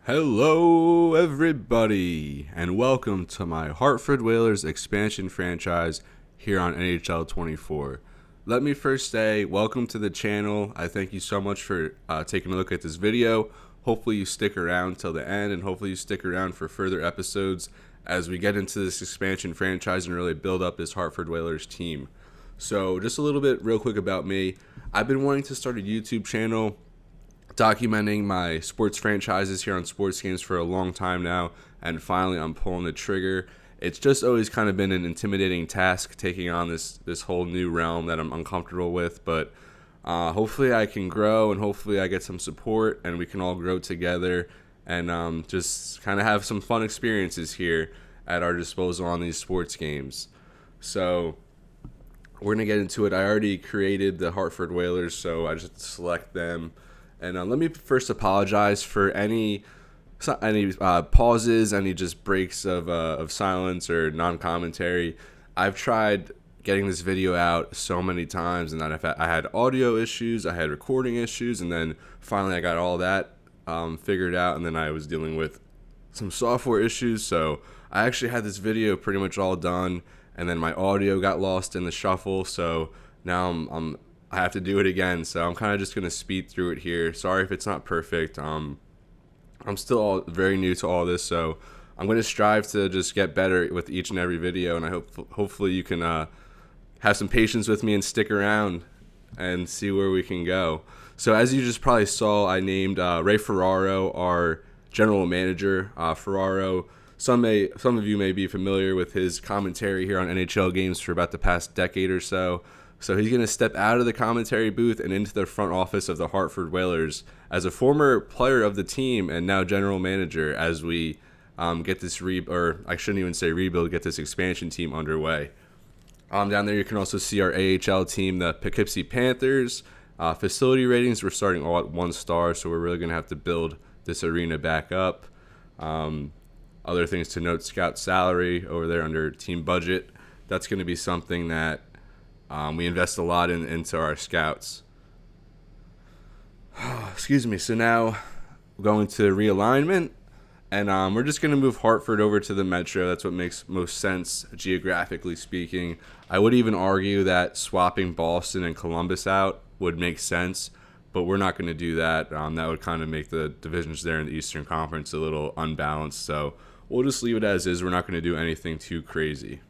Hello, everybody, and welcome to my Hartford Whalers expansion franchise here on NHL 24. Let me first say welcome to the channel. I thank you so much for taking a look at this video. Hopefully you stick around till the end, and hopefully you stick around for further episodes as we get into this expansion franchise and really build up this Hartford Whalers team. So just a little bit real quick about me. I've been wanting to start a YouTube channel documenting my sports franchises here on Sports Games for a long time now, and finally I'm pulling the trigger. It's just always kind of been an intimidating task taking on this whole new realm that I'm uncomfortable with, but hopefully I can grow, and hopefully I get some support and we can all grow together and just kind of have some fun experiences here at our disposal on these sports games. So we're going to get into it. I already created the Hartford Whalers, so I just select them. And let me first apologize for any pauses, any just breaks of silence or non-commentary. I've tried getting this video out so many times, and I had audio issues, I had recording issues, and then finally I got all that figured out, and then I was dealing with some software issues. So I actually had this video pretty much all done, and then my audio got lost in the shuffle. So now I have to do it again, so I'm kind of just going to speed through it here. Sorry if it's not perfect. I'm still very new to all this, so I'm going to strive to just get better with each and every video, and I hopefully you can have some patience with me and stick around and see where we can go. So as you just probably saw, I named Ray Ferraro our general manager. Ferraro, some of you may be familiar with his commentary here on NHL games for about the past decade or so. So he's going to step out of the commentary booth and into the front office of the Hartford Whalers as a former player of the team and now general manager as we get this get this expansion team underway. Down there you can also see our AHL team, the Poughkeepsie Panthers. Facility ratings, we're starting all at 1 star, so we're really going to have to build this arena back up. Other things to note, scout salary over there under team budget. That's going to be something that we invest a lot into our scouts. Excuse me. So now we're going to realignment, and we're just going to move Hartford over to the Metro. That's what makes most sense geographically speaking. I would even argue that swapping Boston and Columbus out would make sense, but we're not going to do that. That would kind of make the divisions there in the Eastern Conference a little unbalanced. So we'll just leave it as is. We're not going to do anything too crazy.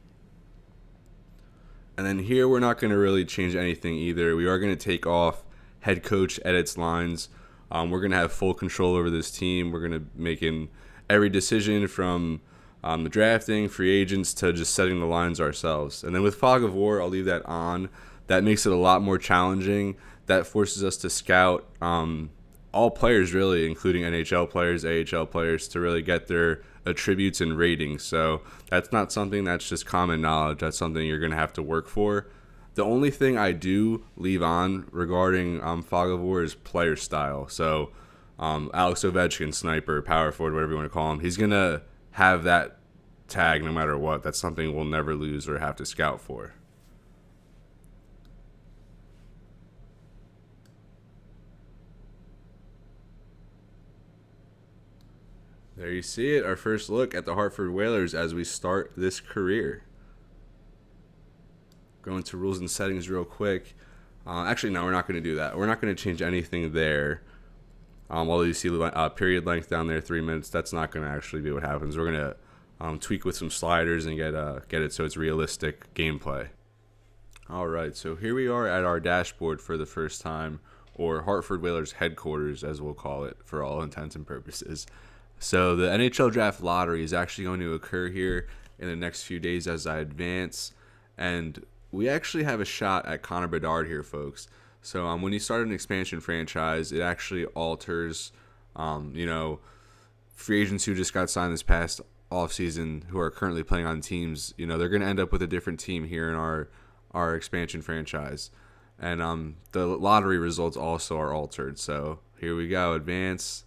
And then here we're not going to really change anything either. We are going to take off head coach edits lines. We're going to have full control over this team. We're going to make in every decision from the drafting, free agents, to just setting the lines ourselves. And then with Fog of War, I'll leave that on. That makes it a lot more challenging. That forces us to scout all players, really, including NHL players, AHL players, to really get their attributes and ratings. So that's not something that's just common knowledge. That's something you're going to have to work for. The only thing I do leave on regarding Fog of War is player style. So Alex Ovechkin, sniper, power forward, whatever you want to call him, he's going to have that tag no matter what. That's something we'll never lose or have to scout for. There you see it, our first look at the Hartford Whalers as we start this career. Going to rules and settings real quick. Actually, no, we're not going to do that. We're not going to change anything there. Although you see period length down there, 3 minutes, that's not going to actually be what happens. We're going to tweak with some sliders and get it so it's realistic gameplay. All right, so here we are at our dashboard for the first time, or Hartford Whalers headquarters, as we'll call it for all intents and purposes. So the NHL Draft lottery is actually going to occur here in the next few days as I advance, and we actually have a shot at Connor Bedard here, folks. So when you start an expansion franchise, it actually alters, free agents who just got signed this past offseason who are currently playing on teams, they're going to end up with a different team here in our expansion franchise. And the lottery results also are altered. So here we go, advance.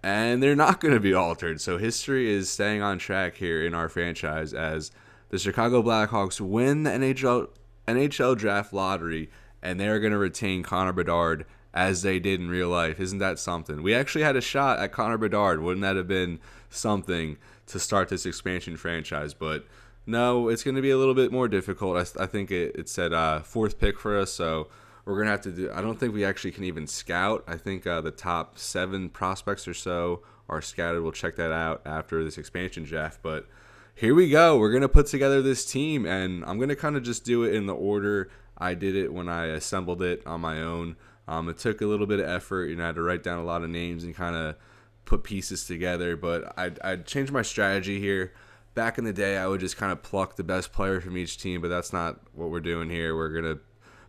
And they're not going to be altered. So history is staying on track here in our franchise as the Chicago Blackhawks win the NHL Draft lottery, and they're going to retain Connor Bedard as they did in real life. Isn't that something? We actually had a shot at Connor Bedard. Wouldn't that have been something to start this expansion franchise? But no, it's going to be a little bit more difficult. I think it said fourth pick for us, so we're going to have to do. I don't think we actually can even scout. I think the top 7 prospects or so are scouted. We'll check that out after this expansion draft. But here we go. We're going to put together this team, and I'm going to kind of just do it in the order I did it when I assembled it on my own. It took a little bit of effort. I had to write down a lot of names and kind of put pieces together. But I'd changed my strategy here. Back in the day, I would just kind of pluck the best player from each team, but that's not what we're doing here. We're going to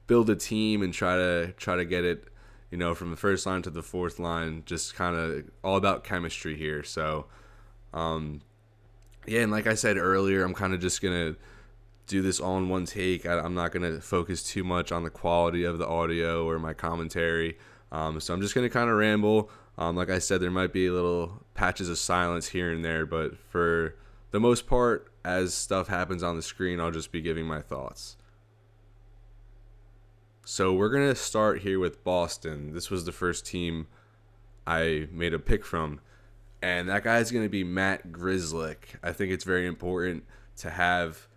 build a team and try to get it, from the first line to the fourth line, just kind of all about chemistry here. So, yeah, and like I said earlier, I'm kind of just going to do this all in one take. I'm not going to focus too much on the quality of the audio or my commentary. So I'm just going to kind of ramble. Like I said, there might be little patches of silence here and there, but for the most part, as stuff happens on the screen, I'll just be giving my thoughts. So we're going to start here with Boston. This was the first team I made a pick from, and that guy's going to be Matt Grzelcyk. I think it's very important to have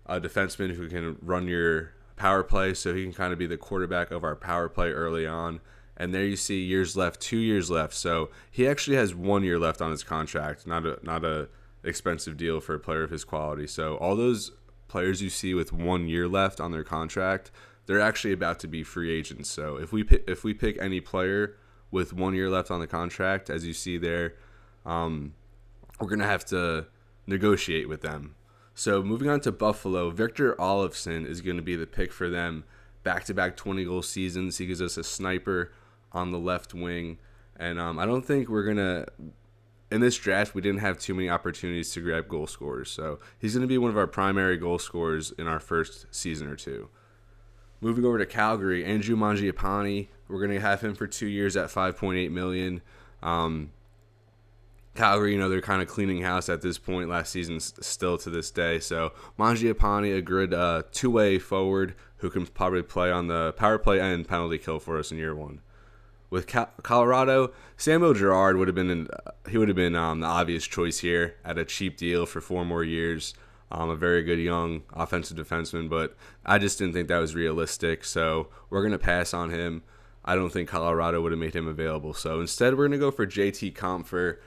a defenseman who can run your power play, so he can kind of be the quarterback of our power play early on. And there you see 2 years left. So he actually has 1 year left on his contract, not a expensive deal for a player of his quality. So all those players you see with 1 year left on their contract, they're actually about to be free agents. So if we pick any player with 1 year left on the contract, as you see there, we're gonna have to negotiate with them. So moving on to Buffalo, Victor Olofsson is going to be the pick for them. Back-to-back 20-goal seasons. He gives us a sniper on the left wing. And I don't think we're going to... In this draft, we didn't have too many opportunities to grab goal scorers. So he's going to be one of our primary goal scorers in our first season or two. Moving over to Calgary, Andrew Mangiapane. We're going to have him for 2 years at $5.8 million. Calgary, they're kind of cleaning house at this point last season, still to this day. So Mangiapane, a good two-way forward who can probably play on the power play and penalty kill for us in year 1. With Colorado, Samuel Girard would have been the obvious choice here at a cheap deal for 4 more years. A very good young offensive defenseman, but I just didn't think that was realistic. So we're going to pass on him. I don't think Colorado would have made him available. So instead, we're going to go for JT Compher.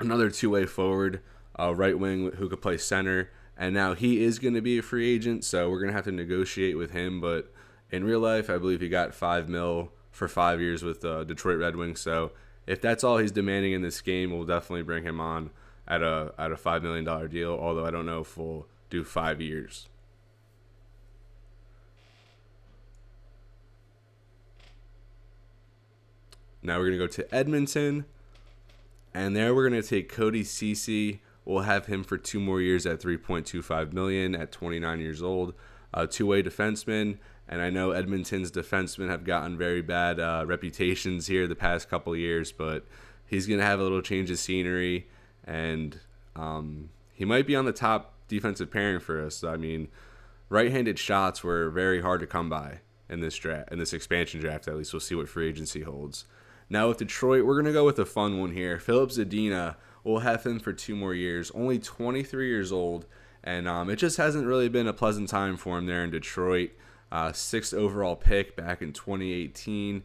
Another two-way forward, right wing who could play center, and now he is going to be a free agent, so we're going to have to negotiate with him. But in real life, I believe he got $5 million for 5 years with Detroit Red Wings. So if that's all he's demanding in this game, we'll definitely bring him on at a $5 million deal. Although I don't know if we'll do 5 years. Now we're going to go to Edmonton. And there we're going to take Cody Ceci. We'll have him for 2 more years at $3.25 million at 29 years old. Two-way defenseman. And I know Edmonton's defensemen have gotten very bad reputations here the past couple of years, but he's going to have a little change of scenery, and he might be on the top defensive pairing for us. I mean, right-handed shots were very hard to come by in this draft, in this expansion draft. At least we'll see what free agency holds. Now with Detroit, we're going to go with a fun one here. Filip Zadina, we'll have him for 2 more years. Only 23 years old, and it just hasn't really been a pleasant time for him there in Detroit. 6th overall pick back in 2018.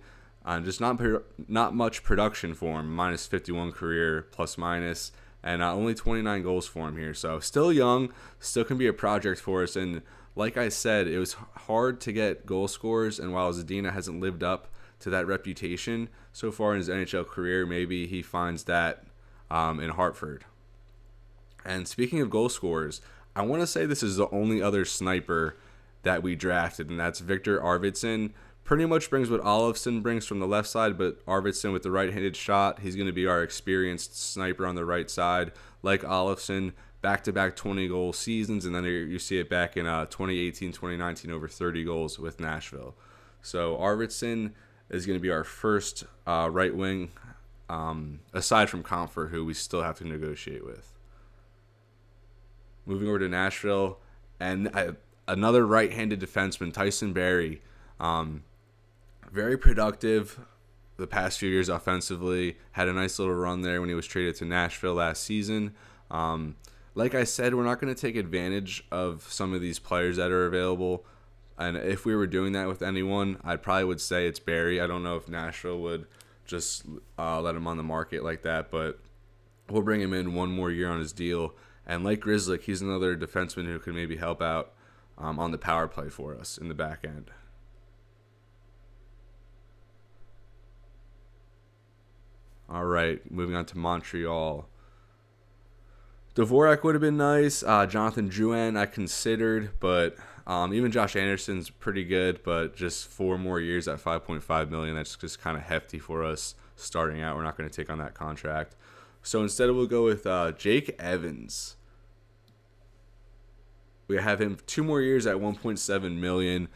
Just not much production for him. Minus 51 career, plus minus. And only 29 goals for him here. So still young, still can be a project for us. And like I said, it was hard to get goal scorers. And while Zadina hasn't lived up to that reputation so far in his NHL career, maybe he finds that in Hartford. And speaking of goal scorers, I want to say this is the only other sniper that we drafted, and that's Victor Arvidsson. Pretty much brings what Olofsson brings from the left side, but Arvidsson with the right-handed shot, he's going to be our experienced sniper on the right side. Like Olofsson, back-to-back 20-goal seasons, and then you see it back in 2018, 2019, over 30 goals with Nashville. So Arvidsson is going to be our first right wing, aside from Compher, who we still have to negotiate with. Moving over to Nashville, and another right-handed defenseman, Tyson Barrie. Very productive the past few years offensively. Had a nice little run there when he was traded to Nashville last season. Like I said, we're not going to take advantage of some of these players that are available. And if we were doing that with anyone, I probably would say it's Barry. I don't know if Nashville would just let him on the market like that, but we'll bring him in one more year on his deal. And like Grizzlick, he's another defenseman who can maybe help out on the power play for us in the back end. All right, moving on to Montreal. Dvorak would have been nice. Jonathan Drouin I considered, but even Josh Anderson's pretty good, but just 4 more years at $5.5 million. That's just kind of hefty for us starting out. We're not going to take on that contract. So instead we'll go with Jake Evans. We have him 2 more years at $1.7 million.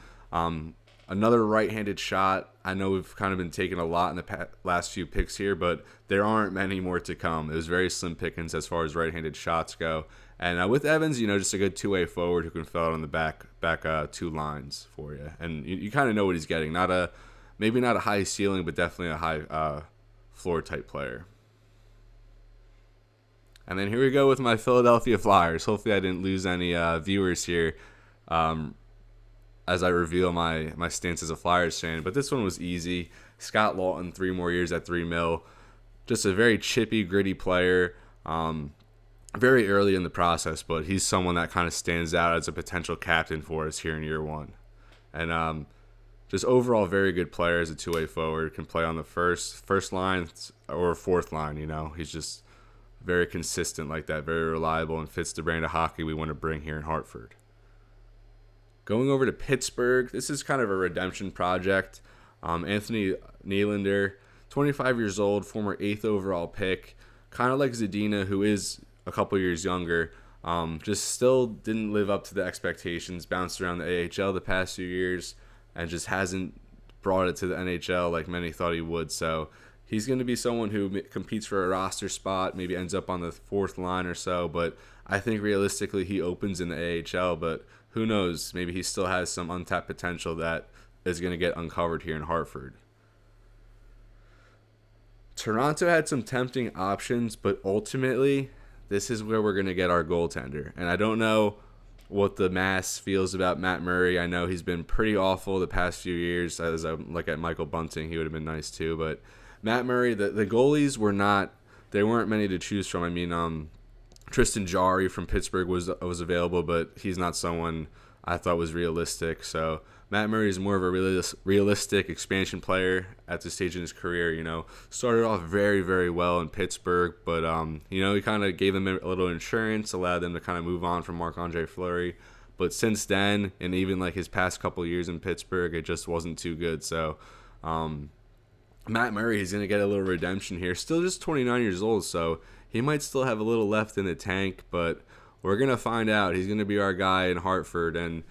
Another right-handed shot. I know we've kind of been taking a lot in the last few picks here, but there aren't many more to come. It was very slim pickings as far as right-handed shots go. And with Evans, just a good two-way forward who can fill out on the back 2 lines for you. And you kind of know what he's getting. Maybe not a high ceiling, but definitely a high floor type player. And then here we go with my Philadelphia Flyers. Hopefully I didn't lose any viewers here as I reveal my stance as a Flyers fan. But this one was easy. Scott Lawton, 3 more years at $3 million. Just a very chippy, gritty player. Very early in the process, but he's someone that kind of stands out as a potential captain for us here in year 1. And just overall very good player as a two-way forward. Can play on the first line or fourth line. He's just very consistent like that, very reliable, and fits the brand of hockey we want to bring here in Hartford. Going over to Pittsburgh, this is kind of a redemption project. Anthony Nylander, 25 years old, former 8th overall pick, kind of like Zadina, who is a couple years younger. Just still didn't live up to the expectations, bounced around the AHL the past few years, and just hasn't brought it to the NHL like many thought he would. So he's going to be someone who competes for a roster spot, maybe ends up on the 4th line or so, but I think realistically he opens in the AHL, but who knows? Maybe he still has some untapped potential that is going to get uncovered here in Hartford. Toronto had some tempting options, but ultimately, this is where we're going to get our goaltender. And I don't know what the mass feels about Matt Murray. I know he's been pretty awful the past few years. As I look at Michael Bunting, he would have been nice too. But Matt Murray, the goalies there weren't many to choose from. I mean, Tristan Jarry from Pittsburgh was available, but he's not someone I thought was realistic. So Matt Murray is more of a realistic expansion player at this stage in his career. Started off very, very well in Pittsburgh, but he kind of gave them a little insurance, allowed them to kind of move on from Marc-Andre Fleury. But since then, and even like his past couple years in Pittsburgh, it just wasn't too good. So Matt Murray is going to get a little redemption here. Still just 29 years old, so he might still have a little left in the tank, but we're going to find out. He's going to be our guy in Hartford, and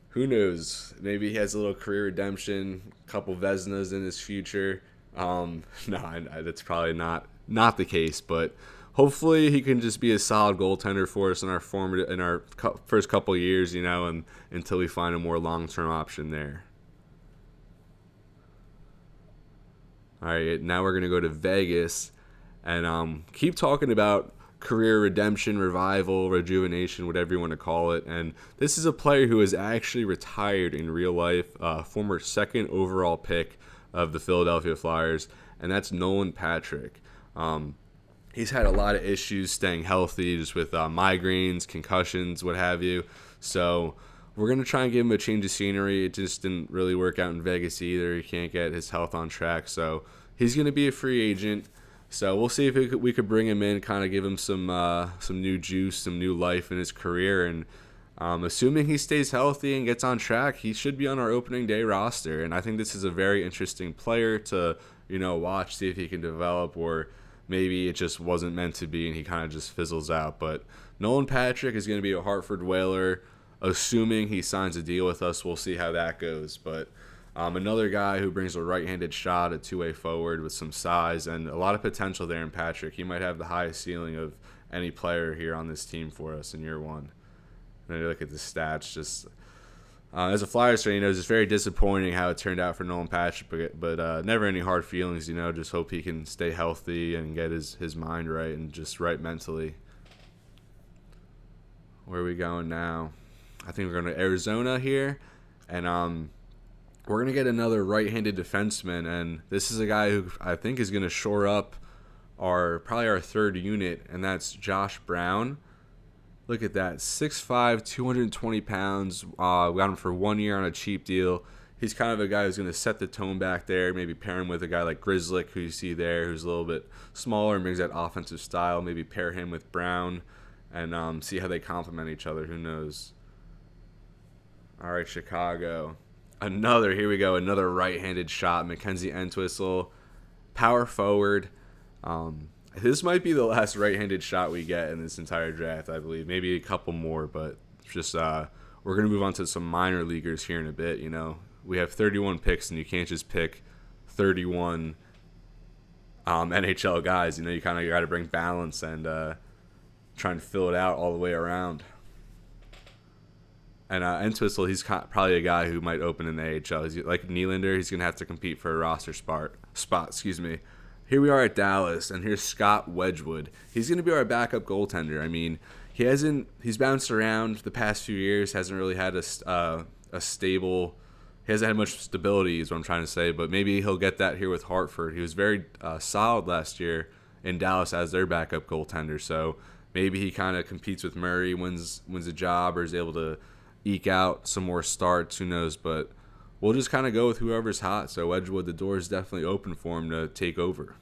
who knows? Maybe he has a little career redemption, a couple Vezinas in his future. No, that's probably not the case, but hopefully he can just be a solid goaltender for us in our first couple years, and until we find a more long-term option there. All right, now we're going to go to Vegas and keep talking about career redemption, revival, rejuvenation, whatever you want to call it. And this is a player who is actually retired in real life, former 2nd overall pick of the Philadelphia Flyers, and that's Nolan Patrick. He's had a lot of issues staying healthy, just with migraines, concussions, what have you. So we're going to try and give him a change of scenery. It just didn't really work out in Vegas either. He can't get his health on track. So he's going to be a free agent. So we'll see if we could bring him in, kind of give him some new juice, some new life in his career. And assuming he stays healthy and gets on track, he should be on our opening day roster. And I think this is a very interesting player to, watch, see if he can develop, or maybe it just wasn't meant to be and he kind of just fizzles out. But Nolan Patrick is going to be a Hartford Whaler. Assuming he signs a deal with us, we'll see how that goes. But another guy who brings a right-handed shot, a two-way forward with some size and a lot of potential there in Patrick. He might have the highest ceiling of any player here on this team for us in year 1. And then you look at the stats, just As a Flyers fan, it's just very disappointing how it turned out for Nolan Patrick, but never any hard feelings, just hope he can stay healthy and get his mind right and just right mentally. Where are we going now? I think we're going to Arizona here, and we're going to get another right-handed defenseman, and this is a guy who I think is going to shore up probably our third unit, and that's Josh Brown. Look at that, 6'5", 220 pounds. We got him for 1 year on a cheap deal. He's kind of a guy who's going to set the tone back there, maybe pair him with a guy like Grzelcyk, who you see there, who's a little bit smaller and brings that offensive style. Maybe pair him with Brown and see how they complement each other. Who knows? All right, Chicago. Here we go, another right-handed shot. Mackenzie Entwistle, power forward. This might be the last right-handed shot we get in this entire draft, I believe. Maybe a couple more, but just we're going to move on to some minor leaguers here in a bit. We have 31 picks, and you can't just pick 31 NHL guys. You kind of got to bring balance and try and fill it out all the way around. And Entwistle, he's probably a guy who might open in the AHL. He's like Nylander, he's going to have to compete for a roster spot. Here we are at Dallas, and here's Scott Wedgwood. He's going to be our backup goaltender. I mean, he's bounced around the past few years, hasn't really had a stable, he hasn't had much stability is what I'm trying to say, but maybe he'll get that here with Hartford. He was very solid last year in Dallas as their backup goaltender, so maybe he kind of competes with Murray, wins a job, or is able to eke out some more starts, who knows, but we'll just kind of go with whoever's hot. So Wedgwood, the door is definitely open for him to take over.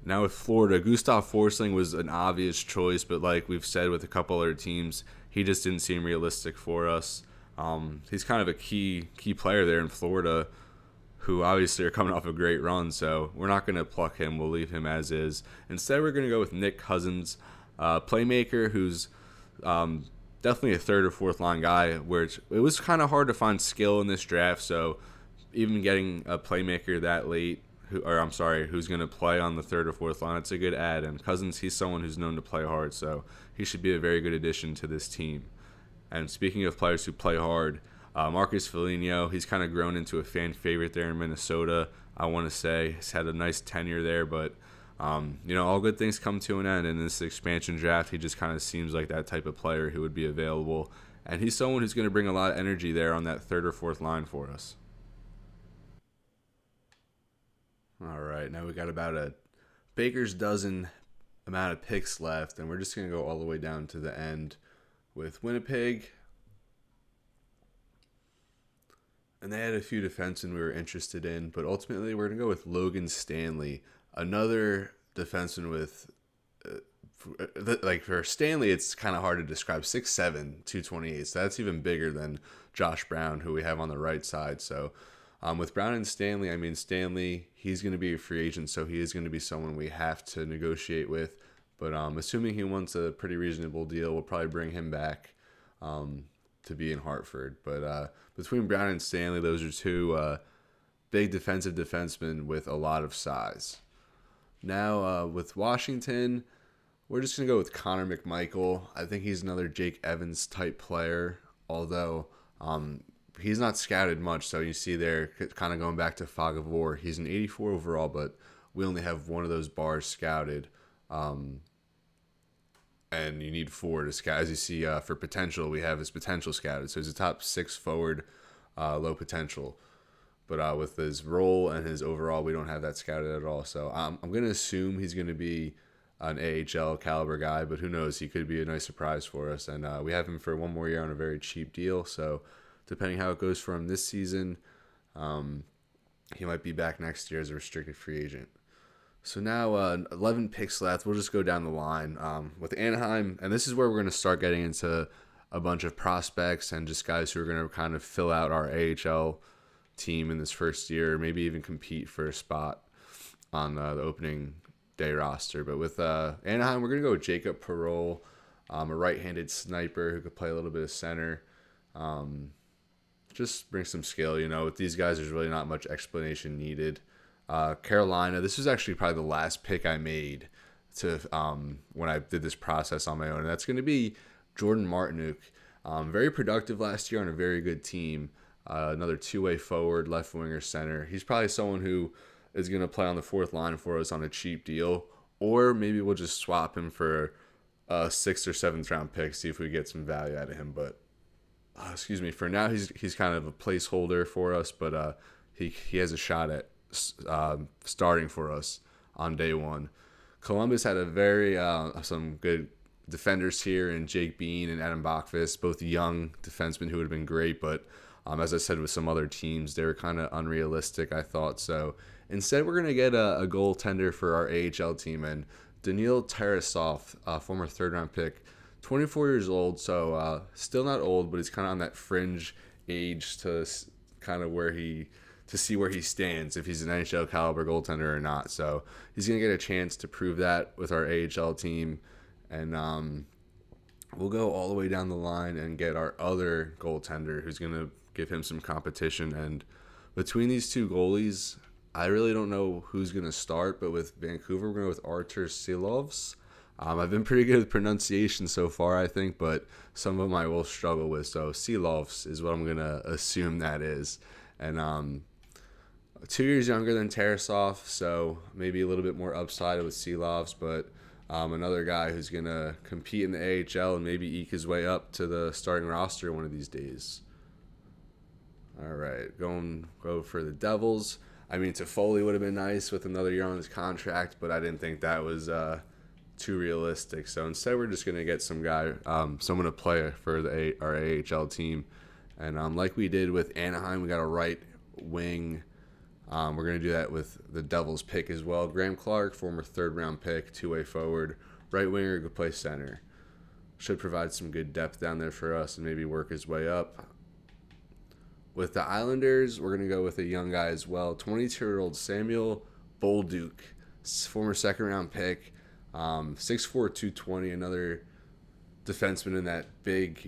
Now with Florida, Gustav Forsling was an obvious choice, but like we've said with a couple other teams, he just didn't seem realistic for us. He's kind of a key player there in Florida, who obviously are coming off a great run, so we're not going to pluck him. We'll leave him as is. Instead, we're going to go with Nick Cousins, playmaker who's definitely a third or fourth line guy, where it was kind of hard to find skill in this draft, so even getting a playmaker that late, who's going to play on the third or fourth line, it's a good add. And Cousins, he's someone who's known to play hard, so he should be a very good addition to this team. And speaking of players who play hard, Marcus Foligno, he's kind of grown into a fan favorite there in Minnesota, I want to say. He's had a nice tenure there, but all good things come to an end. In this expansion draft, he just kind of seems like that type of player who would be available. And he's someone who's going to bring a lot of energy there on that third or fourth line for us. All right, now we got about a baker's dozen amount of picks left, and we're just going to go all the way down to the end with Winnipeg. And they had a few defensemen we were interested in, but ultimately we're going to go with Logan Stanley, another defenseman with, for Stanley, it's kind of hard to describe, 6'7", 228, so that's even bigger than Josh Brown, who we have on the right side. So with Brown and Stanley, I mean, Stanley, he's going to be a free agent, so he is going to be someone we have to negotiate with. But assuming he wants a pretty reasonable deal, we'll probably bring him back to be in Hartford. But between Brown and Stanley, those are two big defensive defensemen with a lot of size. Now with Washington, we're just going to go with Connor McMichael. I think he's another Jake Evans type player, although he's not scouted much. So you see there, kind of going back to Fog of War, he's an 84 overall, but we only have one of those bars scouted. And you need 4 to scout. As you see, for potential, we have his potential scouted. So he's a top 6 forward, low potential. But with his role and his overall, we don't have that scouted at all. So I'm going to assume he's going to be an AHL caliber guy, but who knows? He could be a nice surprise for us. And we have him for 1 more year on a very cheap deal. So depending how it goes for him this season, he might be back next year as a restricted free agent. So now 11 picks left. We'll just go down the line with Anaheim. And this is where we're going to start getting into a bunch of prospects and just guys who are going to kind of fill out our AHL team in this first year, maybe even compete for a spot on the opening day roster. But with Anaheim, we're going to go with Jacob Perreault, a right-handed sniper who could play a little bit of center. Just bring some skill. With these guys, there's really not much explanation needed. Carolina, this was actually probably the last pick I made to when I did this process on my own, and that's going to be Jordan Martinook. Very productive last year on a very good team. Another two-way forward, left winger, center. He's probably someone who is going to play on the fourth line for us on a cheap deal, or maybe we'll just swap him for a sixth or seventh round pick, see if we get some value out of him. But for now he's kind of a placeholder for us, but he has a shot at starting for us on day one. Columbus had a very some good defenders here in Jake Bean and Adam Bachfist, both young defensemen who would have been great, but as I said with some other teams, they were kind of unrealistic, I thought. So instead, we're going to get a goaltender for our AHL team, and Daniil Tarasov, former third-round pick, 24 years old, so still not old, but he's kind of on that fringe age to kind of to see where he stands, if he's an NHL caliber goaltender or not. So he's going to get a chance to prove that with our AHL team, and we'll go all the way down the line and get our other goaltender who's going to give him some competition. And between these two goalies, I really don't know who's going to start, but with Vancouver, we're going to go with Artur Silovs. I've been pretty good with pronunciation so far, I think, but some of them I will struggle with. So Silovs is what I'm going to assume that is. And 2 years younger than Tarasov, so maybe a little bit more upside with Silovs, but another guy who's going to compete in the AHL and maybe eke his way up to the starting roster one of these days. All right, go for the Devils. I mean, Toffoli would have been nice with another year on his contract, but I didn't think that was too realistic. So instead, we're just going to get someone to play for our AHL team. And like we did with Anaheim, we got a right wing. We're going to do that with the Devils pick as well. Graham Clark, former third-round pick, two-way forward. Right winger, could play center. Should provide some good depth down there for us and maybe work his way up. With the Islanders, we're going to go with a young guy as well. 22-year-old Samuel Bolduc, former second-round pick. 6'4", 220, another defenseman in that big,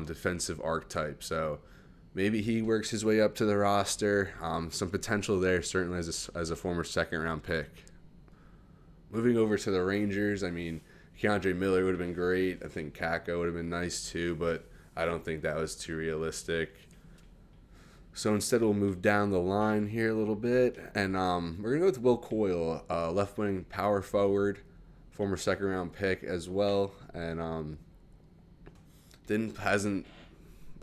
defensive archetype. So maybe he works his way up to the roster. Some potential there, certainly as a former second-round pick. Moving over to the Rangers, I mean, Keandre Miller would have been great. I think Kakko would have been nice too, but I don't think that was too realistic. So instead, we'll move down the line here a little bit, and we're going to go with Will Coyle, left-wing power forward, former second-round pick as well, and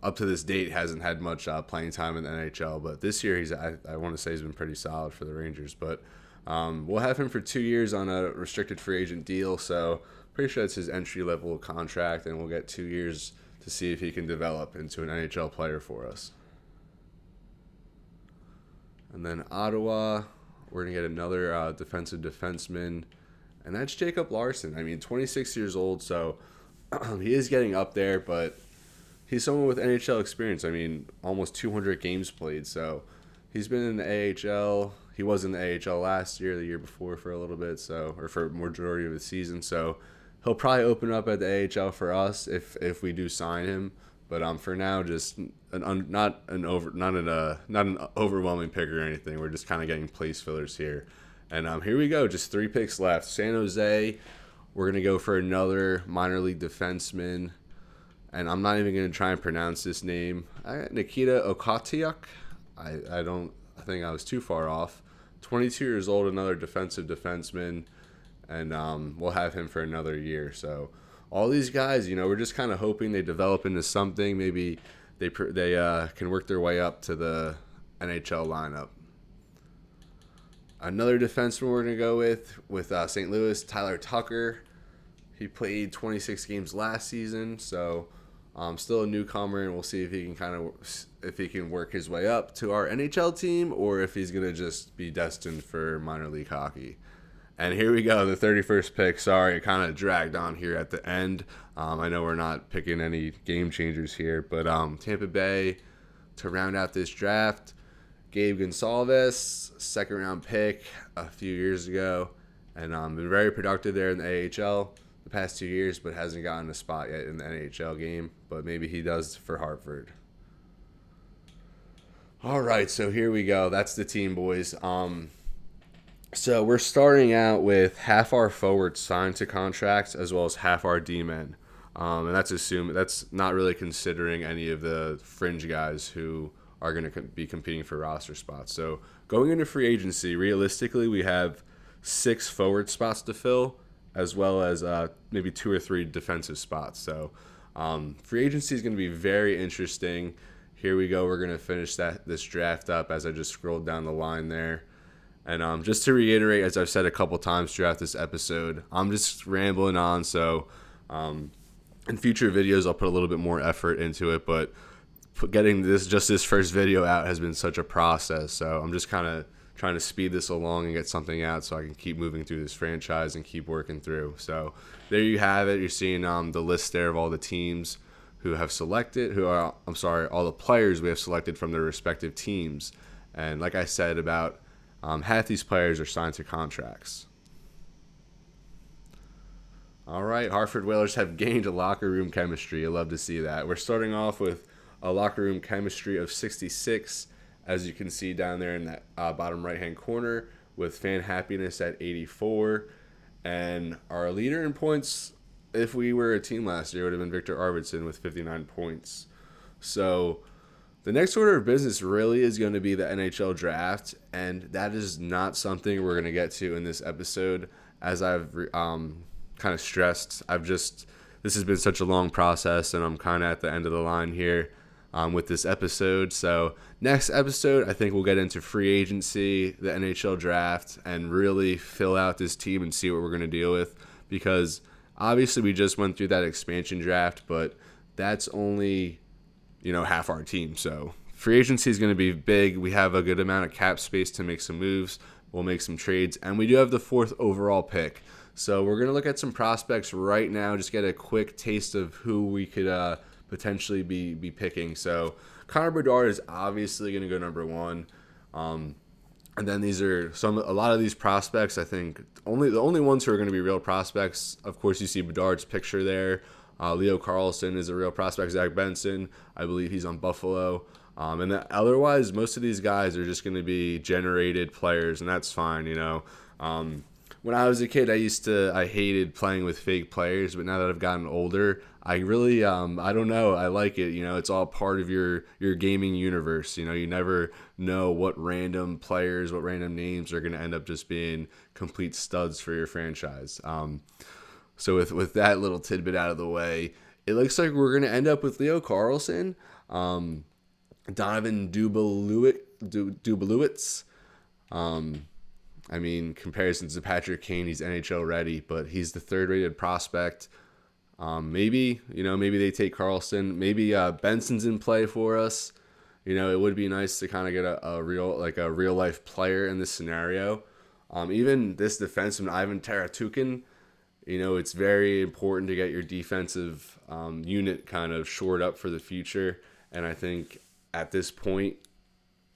up to this date hasn't had much playing time in the NHL, but this year I want to say he's been pretty solid for the Rangers. But we'll have him for 2 years on a restricted free agent deal, so pretty sure it's his entry-level contract, and we'll get 2 years to see if he can develop into an NHL player for us. And then Ottawa, we're going to get another defensive defenseman, and that's Jacob Larson. I mean, 26 years old, so he is getting up there, but he's someone with NHL experience. I mean, almost 200 games played, so he's been in the AHL. He was in the AHL last year, the year before for a little bit, or for a majority of the season, so he'll probably open up at the AHL for us if we do sign him. But for now, just not an overwhelming pick or anything. We're just kind of getting place fillers here. And here we go, just 3 picks left. San Jose, we're going to go for another minor league defenseman. And I'm not even going to try and pronounce this name. Nikita Okatiuk. I think I was too far off. 22 years old, another defensive defenseman. And we'll have him for another year. So all these guys, we're just kind of hoping they develop into something. Maybe they can work their way up to the NHL lineup. Another defenseman we're going to go with St. Louis, Tyler Tucker. He played 26 games last season, so still a newcomer, and we'll see if he can work his way up to our NHL team, or if he's going to just be destined for minor league hockey. And here we go, the 31st pick. Sorry, it kind of dragged on here at the end. I know we're not picking any game changers here, but Tampa Bay, to round out this draft, Gabe Gonsalves, second-round pick a few years ago, and been very productive there in the AHL the past 2 years, but hasn't gotten a spot yet in the NHL game, but maybe he does for Hartford. All right, so here we go. That's the team, boys. So we're starting out with half our forwards signed to contracts as well as half our D-men. And that's not really considering any of the fringe guys who are going to be competing for roster spots. So going into free agency, realistically, we have 6 forward spots to fill, as well as maybe 2 or 3 defensive spots. So free agency is going to be very interesting. Here we go. We're going to finish this draft up as I just scrolled down the line there. And just to reiterate, as I've said a couple times throughout this episode, I'm just rambling on. So in future videos, I'll put a little bit more effort into it. But getting this first video out has been such a process. So I'm just kind of trying to speed this along and get something out so I can keep moving through this franchise and keep working through. So there you have it. You're seeing the list there of all the teams who have selected, all the players we have selected from their respective teams. And like I said, about half these players are signed to contracts. All right, Hartford Whalers have gained a locker room chemistry. I love to see that. We're starting off with a locker room chemistry of 66, as you can see down there in that bottom right-hand corner, with fan happiness at 84. And our leader in points, if we were a team last year, would have been Victor Arvidsson with 59 points. So the next order of business really is going to be the NHL Draft, and that is not something we're going to get to in this episode. As I've kind of stressed, this has been such a long process, and I'm kind of at the end of the line here with this episode. So next episode, I think we'll get into free agency, the NHL Draft, and really fill out this team and see what we're going to deal with, because obviously we just went through that expansion draft, but that's only half our team. So free agency is going to be big. We have a good amount of cap space to make some moves. We'll make some trades, and we do have the 4th overall pick. So we're going to look at some prospects right now, just get a quick taste of who we could potentially be picking. So Connor Bedard is obviously going to go number 1. And then a lot of these prospects, I think the only ones who are going to be real prospects, of course, you see Bedard's picture there. Leo Carlson is a real prospect. Zach Benson, I believe he's on Buffalo. And otherwise, most of these guys are just going to be generated players, and that's fine, When I was a kid, I hated playing with fake players, but now that I've gotten older, I really, I don't know, I like it. It's all part of your gaming universe. You never know what random players, what random names are going to end up just being complete studs for your franchise. So with that little tidbit out of the way, it looks like we're going to end up with Leo Carlson, Donovan Dubelewicz. Comparisons to Patrick Kane, he's NHL ready, but he's the 3rd-rated prospect. Maybe they take Carlson. Maybe Benson's in play for us. It would be nice to kind of get a real life player in this scenario. Even this defenseman, Ivan Taratukin, it's very important to get your defensive unit kind of shored up for the future. And I think at this point,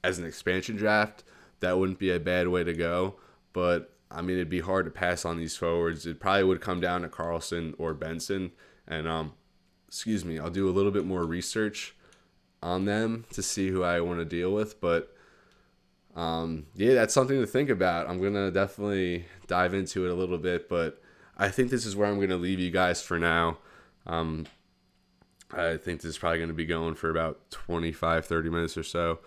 as an expansion draft, that wouldn't be a bad way to go. But it'd be hard to pass on these forwards. It probably would come down to Carlson or Benson. And I'll do a little bit more research on them to see who I want to deal with. But that's something to think about. I'm gonna definitely dive into it a little bit, but I think this is where I'm gonna leave you guys for now. I think this is probably gonna be going for about 25-30 minutes or so.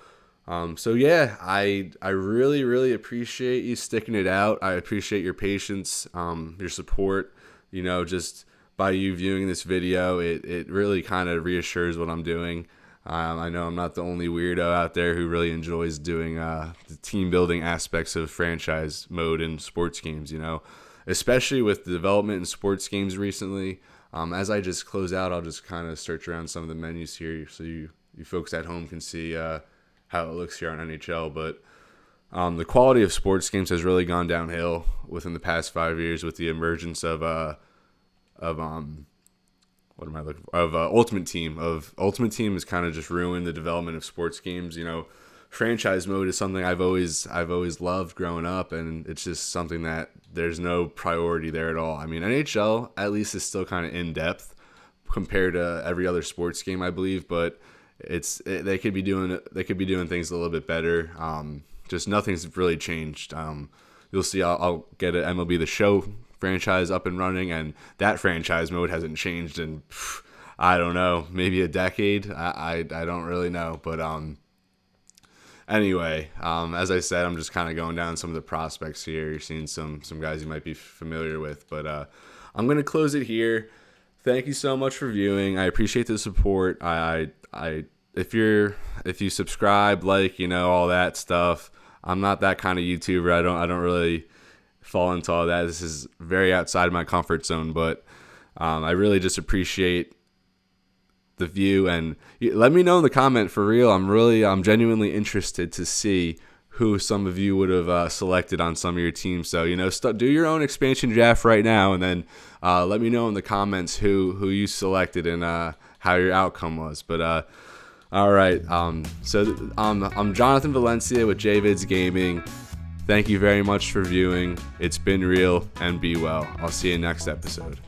I really, really appreciate you sticking it out. I appreciate your patience, your support. Just by you viewing this video, it really kind of reassures what I'm doing. I know I'm not the only weirdo out there who really enjoys doing the team building aspects of franchise mode in sports games, especially with the development in sports games recently. As I just close out, I'll just kind of search around some of the menus here so you folks at home can see how it looks here on NHL. But the quality of sports games has really gone downhill within the past 5 years with the emergence of Ultimate Team. Ultimate Team has kind of just ruined the development of sports games. Franchise mode is something I've always loved growing up, and it's just something that there's no priority there at all. NHL at least is still kind of in depth compared to every other sports game, I believe, but they could be doing things a little bit better. Just nothing's really changed. You'll see I'll get an MLB The Show franchise up and running, and that franchise mode hasn't changed in, I don't know, maybe a decade. I don't really know, but anyway, as I said, I'm just kind of going down some of the prospects here. You're seeing some guys you might be familiar with, but I'm gonna close it here. Thank you so much for viewing. I appreciate the support. If you subscribe, like, all that stuff. I'm not that kind of YouTuber. I don't really fall into all that. This is very outside my comfort zone, but I really just appreciate the view, and let me know in the comment for real. I'm genuinely interested to see who some of you would have selected on some of your teams. So do your own expansion draft right now, and then let me know in the comments who you selected and how your outcome was. But all right, so I'm Jonathan Valencia with JVids Gaming. Thank you very much for viewing. It's been real, and be well. I'll see you next episode.